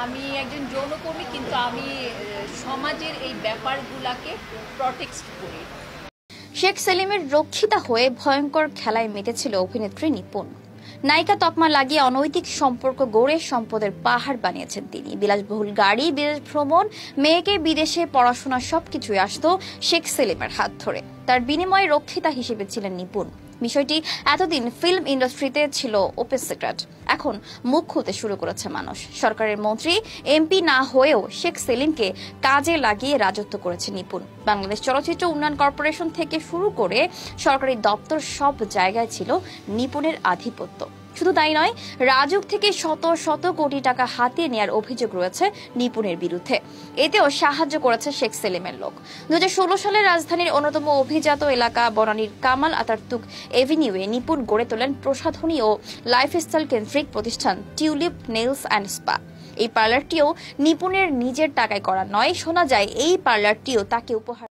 আমি একজন যৌনকর্মী, কিন্তু আমি সমাজের এই ব্যাপারগুলোকে প্রটেক্ট করি। শেখ সেলিমের রক্ষিতা হয়ে ভয়ঙ্কর খেলায় মেতেছিল অভিনেত্রী নিপুণ। নায়িকা তকমা লাগিয়ে অনৈতিক সম্পর্ক গড়ে সম্পদের পাহাড় বানিয়েছেন তিনি। বিলাসবহুল গাড়ি, বিদেশ ভ্রমণ, মেয়েকে বিদেশে পড়াশোনা সবকিছুই আসতো শেখ সেলিমের হাত ধরে। তার বিনিময়ে রক্ষিতা হিসেবে ছিলেন নিপুণ। বিষয়টি এতদিন ফিল্ম ইন্ডাস্ট্রিতে ছিল ওপেন সিক্রেট। এখন মুখ খুলতে শুরু করেছে মানুষ। সরকারের মন্ত্রী, এমপি না হয়েও শেখ সেলিমকে কাজে লাগিয়ে রাজত্ব করেছে নিপুণ। বাংলাদেশ চলচ্চিত্র উন্নয়ন কর্পোরেশন থেকে শুরু করে সরকারি দপ্তর সব জায়গায় ছিল নিপুণের আধিপত্য। শুধু তাই নয়, রাজুক থেকে শত শত কোটি টাকা হাতিয়ে নেওয়ার অভিযোগ রয়েছে নিপুণের বিরুদ্ধে। এতেও সাহায্য করেছে শেখ সেলিমের লোক। 2016 সালে রাজধানীর অন্যতম অভিজাত এলাকা বনানীর কামাল আতাতুর্ক এভিনিউয়ে নিপুণ গড়ে তোলেন প্রসাধনী ও লাইফস্টাইল কেন্দ্রিক প্রতিষ্ঠান টিউলিপ নেইলস অ্যান্ড স্পা। এই পার্লারটিও নিপুণের নিজের টাকায় করা নয়, শোনা যায় এই পার্লারটিও তাকে উপহার